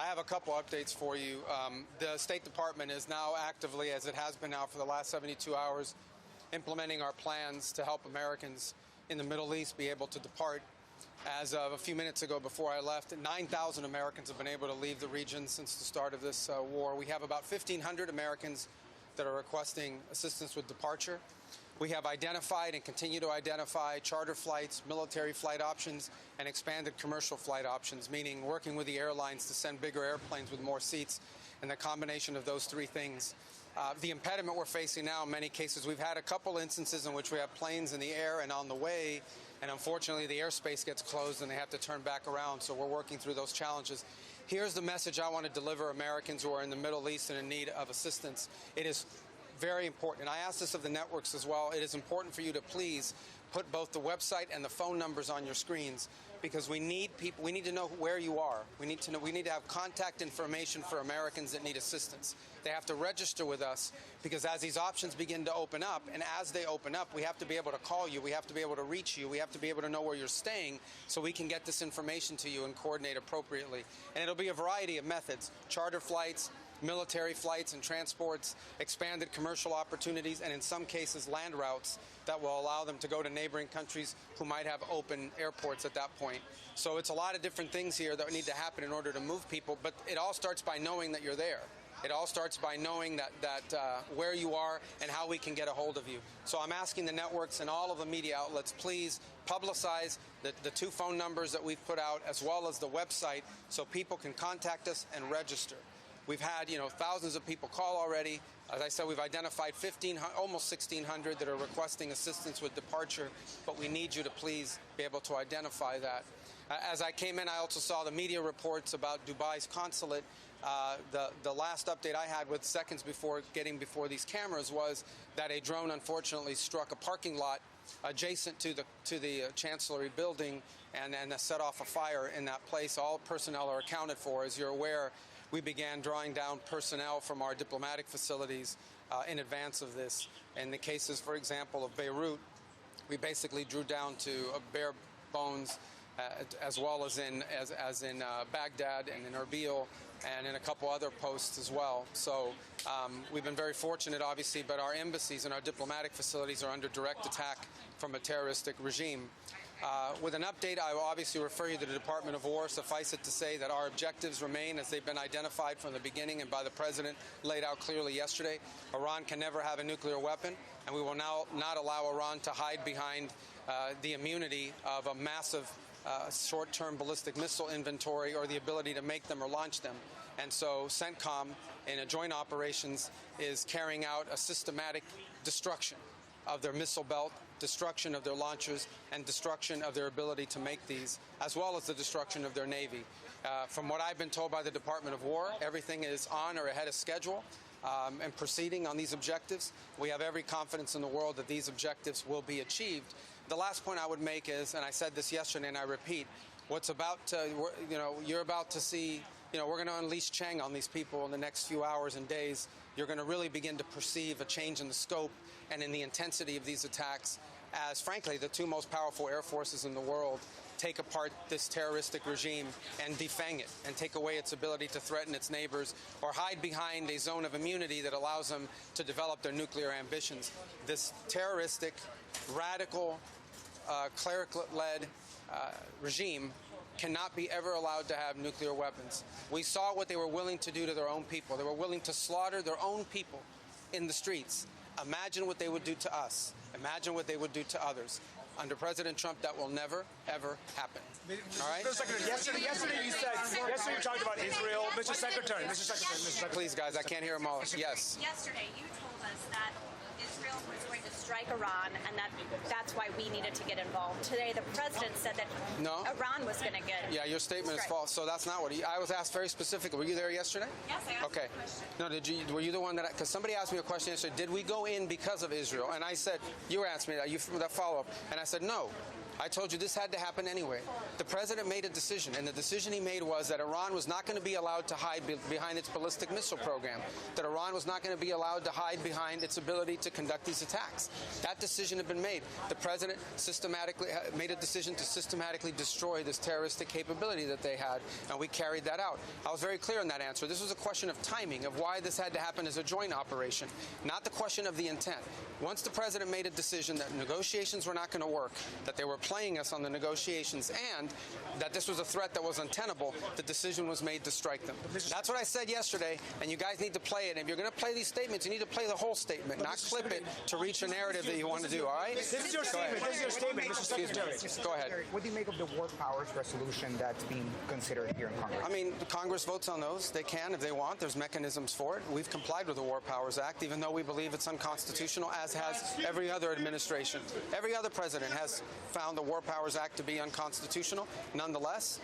I have a couple updates for you. The State Department is now actively, as it has been now for the last 72 hours, implementing our plans to help Americans in the Middle East be able to depart. As of a few minutes ago before I left, 9,000 Americans have been able to leave the region since the start of this war. We have about 1,500 Americans that are requesting assistance with departure. We have identified and continue to identify charter flights, military flight options, and expanded commercial flight options, meaning working with the airlines to send bigger airplanes with more seats, and the combination of those three things. The impediment we're facing now, in many cases, we've had a couple instances in which we have planes in the air and on the way, and unfortunately the airspace gets closed and they have to turn back around, so we're working through those challenges. Here's the message I want to deliver Americans who are in the Middle East and in need of assistance. It is very important, and I ask this of the networks as well, it is important for you to please put both the website and the phone numbers on your screens, because we need people, we need to know where you are. We need to have contact information for Americans that need assistance. They have to register with us, because as these options begin to open up, and as they open up, we have to be able to call you, we have to be able to reach you, we have to be able to know where you're staying so we can get this information to you and coordinate appropriately. And it'll be a variety of methods: charter flights, military flights and transports, expanded commercial opportunities, and in some cases land routes that will allow them to go to neighboring countries who might have open airports at that point. So it's a lot of different things here that need to happen in order to move people, but it all starts by knowing that you're there. It all starts by knowing that where you are and how we can get a hold of you. So I'm asking the networks and all of the media outlets, please publicize the two phone numbers that we've put out, as well as the website, so people can contact us and register. We've had, thousands of people call already. As I said, we've identified almost 1,600 that are requesting assistance with departure, but we need you to please be able to identify that. As I came in, I also saw the media reports about Dubai's consulate. The last update I had with seconds before getting before these cameras was that a drone unfortunately struck a parking lot adjacent to the Chancellery building and set off a fire in that place. All personnel are accounted for. As you're aware, we began drawing down personnel from our diplomatic facilities in advance of this. In the cases, for example, of Beirut, we basically drew down to bare bones, as well as in Baghdad and in Erbil and in a couple other posts as well. So we've been very fortunate, obviously, but our embassies and our diplomatic facilities are under direct attack from a terroristic regime. With an update, I will obviously refer you to the Department of War. Suffice it to say that our objectives remain as they've been identified from the beginning and by the President laid out clearly yesterday. Iran can never have a nuclear weapon, and we will now not allow Iran to hide behind the immunity of a massive short-term ballistic missile inventory or the ability to make them or launch them. And so CENTCOM, in a joint operations, is carrying out a systematic destruction of their missile belt, destruction of their launchers, and destruction of their ability to make these, as well as the destruction of their Navy. From what I've been told by the Department of War, everything is on or ahead of schedule and proceeding on these objectives. We have every confidence in the world that these objectives will be achieved. The last point I would make is, and I said this yesterday and I repeat, what's about to, you're about to see, we're going to unleash Chang on these people in the next few hours and days. You're going to really begin to perceive a change in the scope and in the intensity of these attacks as, frankly, the two most powerful air forces in the world take apart this terroristic regime and defang it and take away its ability to threaten its neighbors or hide behind a zone of immunity that allows them to develop their nuclear ambitions. This terroristic, radical, cleric-led regime cannot be ever allowed to have nuclear weapons. We saw what they were willing to do to their own people. They were willing to slaughter their own people in the streets. Imagine what they would do to us. Imagine what they would do to others. Under President Trump, that will never, ever happen. All right? Yesterday you talked about Israel. Mr. Secretary. Please, guys, I can't hear them all. Yes. Yesterday you told us that Israel was going to strike Iran and that's why we needed to get involved. Today the President said that Iran was going to get Yeah, your statement is false. So that's not what I was asked very specifically. Were you there yesterday? Yes, I asked a question. No, were you the one because somebody asked me a question yesterday, did we go in because of Israel? And I said, you were asking me that follow-up. And I said, no. I told you this had to happen anyway. The President made a decision, and the decision he made was that Iran was not going to be allowed to hide behind its ballistic missile program, that Iran was not going to be allowed to hide behind its ability to conduct counteract these attacks. That decision had been made. The president systematically made a decision to systematically destroy this terroristic capability that they had, and we carried that out. I was very clear in that answer. This was a question of timing, of why this had to happen as a joint operation, not the question of the intent. Once the president made a decision that negotiations were not going to work, that they were playing us on the negotiations, and that this was a threat that was untenable, the decision was made to strike them. That's what I said yesterday, and you guys need to play it. And if you're going to play these statements, you need to play the whole statement, not clip it to reach a narrative that you want to do, all right? This is your statement. This is your statement, Mr. Secretary. Go ahead. What do you make of the War Powers resolution that's being considered here in Congress? I mean, Congress votes on those. They can if they want. There's mechanisms for it. We've complied with the War Powers Act, even though we believe it's unconstitutional, as has every other administration. Every other president has found the War Powers Act to be unconstitutional. Nonetheless,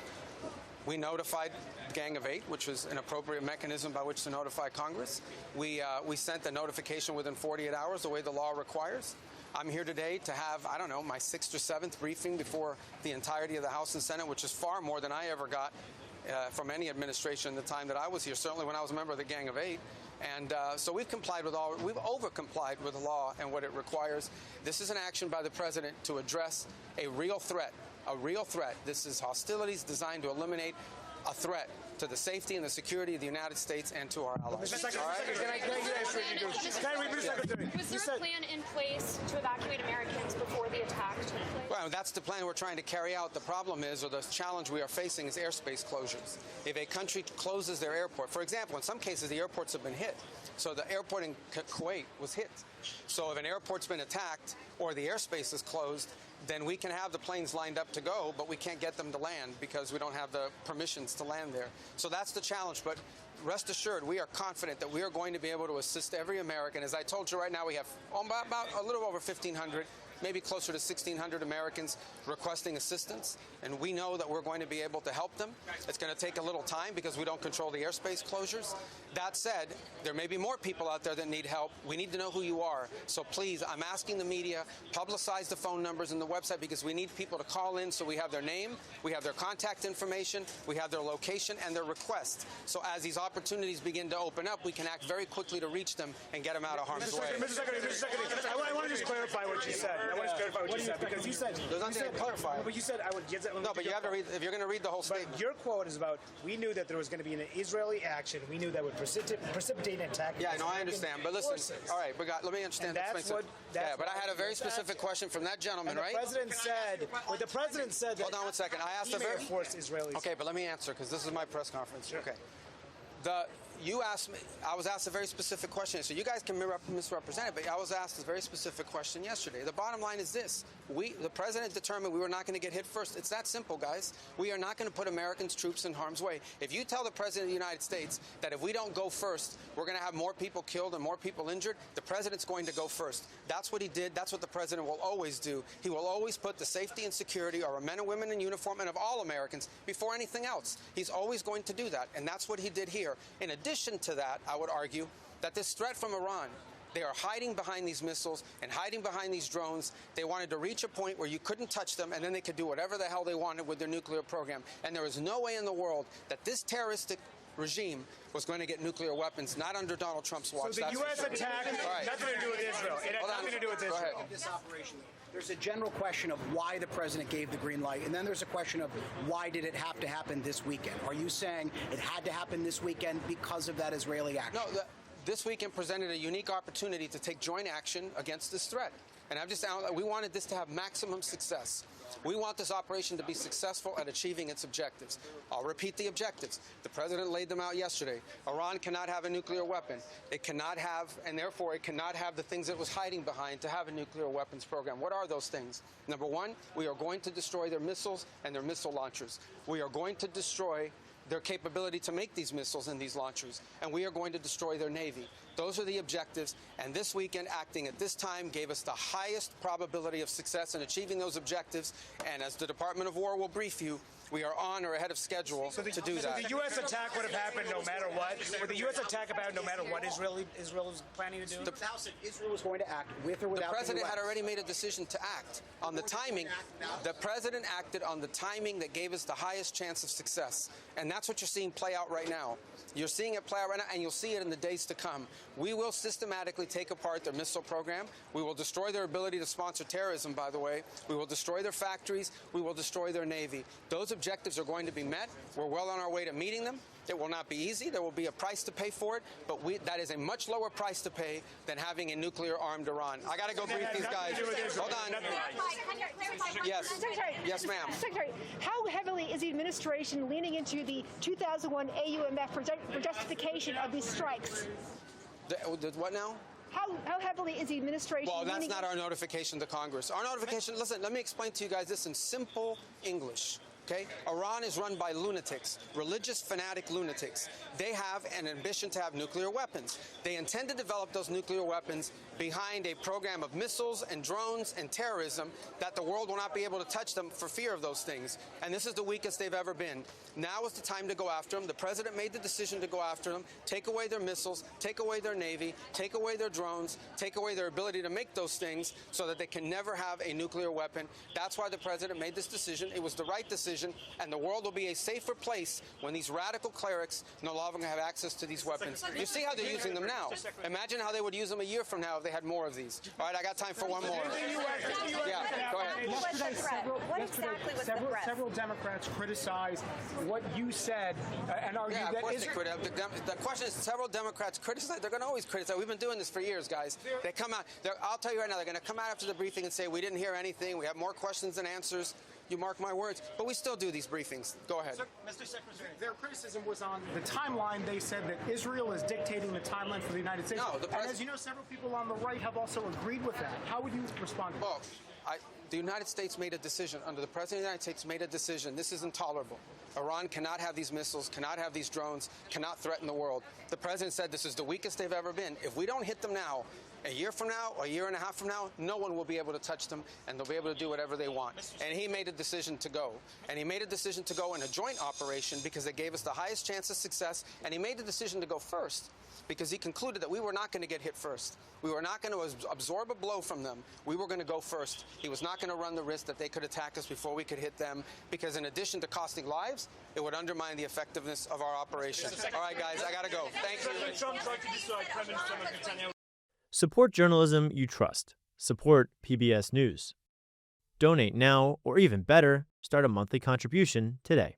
we notified Gang of Eight, which was an appropriate mechanism by which to notify Congress. We sent the notification within 48 hours, the way the law requires. I'm here today to have, I don't know, my 6th or 7th briefing before the entirety of the House and Senate, which is far more than I ever got from any administration in the time that I was here, certainly when I was a member of the Gang of Eight. And so we've over-complied with the law and what it requires. This is an action by the president to address a real threat. A real threat. This is hostilities designed to eliminate a threat to the safety and the security of the United States and to our allies. Mr. Secretary, Was there a plan in place to evacuate Americans before the attack took place? Well, that's the plan we're trying to carry out. The problem is, or the challenge we are facing, is airspace closures. If a country closes their airport, for example, in some cases the airports have been hit. So the airport in Kuwait was hit. So if an airport's been attacked or the airspace is closed, then we can have the planes lined up to go, but we can't get them to land because we don't have the permissions to land there. So that's the challenge. But rest assured, we are confident that we are going to be able to assist every American. As I told you right now, we have about a little over 1,500, maybe closer to 1,600 Americans requesting assistance, and we know that we're going to be able to help them. It's going to take a little time because we don't control the airspace closures. That said, there may be more people out there that need help. We need to know who you are. So please, I'm asking the media, publicize the phone numbers and the website, because we need people to call in so we have their name, we have their contact information, we have their location and their request. So as these opportunities begin to open up, we can act very quickly to reach them and get them out of harm's way. Mr. Secretary, I want to just clarify what you said. I want to clarify what you said, because you said... There's nothing to clarify. But you said I would get that. No, but you have to read, if you're going to read the whole statement. But your quote is about, we knew that there was going to be an Israeli action. We knew that would precipitate an attack. Yeah, no, I understand. But listen, forces. all right, let me understand. But I had a very specific question from that gentleman, right? The president said that. Hold on one second. I asked he may have forced Israelis. Okay, but let me answer, because this is my press conference. Sure. Okay. You asked me, I was asked a very specific question, so you guys can misrepresent it, but I was asked a very specific question yesterday. The bottom line is this. The president determined we were not going to get hit first. It's that simple, guys. We are not going to put Americans' troops in harm's way. If you tell the president of the United States that if we don't go first, we're going to have more people killed and more people injured, the president's going to go first. That's what he did. That's what the president will always do. He will always put the safety and security of our men and women in uniform and of all Americans before anything else. He's always going to do that, and that's what he did here. In addition to that, I would argue that this threat from Iran, they are hiding behind these missiles and hiding behind these drones. They wanted to reach a point where you couldn't touch them, and then they could do whatever the hell they wanted with their nuclear program. And there is no way in the world that this terroristic regime was going to get nuclear weapons, not under Donald Trump's watch. So the U.S. attack had nothing to do with Israel. It had nothing to do with Israel. Go ahead. This operation, there's a general question of why the president gave the green light, and then there's a question of why did it have to happen this weekend? Are you saying it had to happen this weekend because of that Israeli action? No, this weekend presented a unique opportunity to take joint action against this threat. And we wanted this to have maximum success. We want this operation to be successful at achieving its objectives. I'll repeat the objectives. The president laid them out yesterday. Iran cannot have a nuclear weapon. It cannot have, and therefore it cannot have the things it was hiding behind to have a nuclear weapons program. What are those things? Number one, we are going to destroy their missiles and their missile launchers. We are going to destroy their capability to make these missiles and these launchers, and we are going to destroy their Navy. Those are the objectives, and this weekend, acting at this time, gave us the highest probability of success in achieving those objectives, and as the Department of War will brief you, We are on or ahead of schedule to do that. The U.S. attack would have happened no matter what. Would the U.S. attack about no matter what Israel is planning to do? The House said Israel was going to act with or without the president US. had already made a decision to act on the timing. The president acted on the timing that gave us the highest chance of success. And that's what you're seeing play out right now. You're seeing it play out right now, and you'll see it in the days to come. We will systematically take apart their missile program. We will destroy their ability to sponsor terrorism, by the way. We will destroy their factories. We will destroy their Navy. Those objectives are going to be met. We're well on our way to meeting them. It will not be easy. There will be a price to pay for it, but that is a much lower price to pay than having a nuclear-armed Iran. I got to go brief these guys. Hold on. Yes. Secretary, yes, ma'am. Secretary, how heavily is the administration leaning into the 2001 AUMF for justification of these strikes? What now? How heavily is the administration Well, that's leaning not our notification to Congress. Our notification, listen, let me explain to you guys this in simple English. Okay? Iran is run by lunatics, religious fanatic lunatics. They have an ambition to have nuclear weapons. They intend to develop those nuclear weapons behind a program of missiles and drones and terrorism that the world will not be able to touch them for fear of those things. And this is the weakest they've ever been. Now is the time to go after them. The president made the decision to go after them, take away their missiles, take away their Navy, take away their drones, take away their ability to make those things so that they can never have a nuclear weapon. That's why the president made this decision. It was the right decision, and the world will be a safer place when these radical clerics no longer have access to these weapons. You see how they're using them now. Imagine how they would use them a year from now if they had more of these. All right, I got time for one more. Yeah, go ahead. What was the threat? What exactly was the threat? Several Democrats criticized what you said and argued Yeah, of that course they criticize. The question is, several Democrats criticize. They're going to always criticize. We've been doing this for years, guys. They come out. I'll tell you right now, they're going to come out after the briefing and say, we didn't hear anything. We have more questions than answers. You mark my words. But we still do these briefings. Go ahead. Mr. Secretary, their criticism was on the timeline. They said that Israel is dictating the timeline for the United States. No, and as you know, several people on the right have also agreed with that. How would you respond to that? Well, the United States made a decision. Under the President of the United States made a decision. This is intolerable. Iran cannot have these missiles, cannot have these drones, cannot threaten the world. The President said this is the weakest they've ever been. If we don't hit them now, a year from now, a year and a half from now, no one will be able to touch them, and they'll be able to do whatever they want. And he made a decision to go. And he made a decision to go in a joint operation because it gave us the highest chance of success. And he made the decision to go first because he concluded that we were not going to get hit first. We were not going to absorb a blow from them. We were going to go first. He was not going to run the risk that they could attack us before we could hit them, because in addition to costing lives, it would undermine the effectiveness of our operation. All right, guys, I got to go. Thank you. Support journalism you trust. Support PBS News. Donate now, or even better, start a monthly contribution today.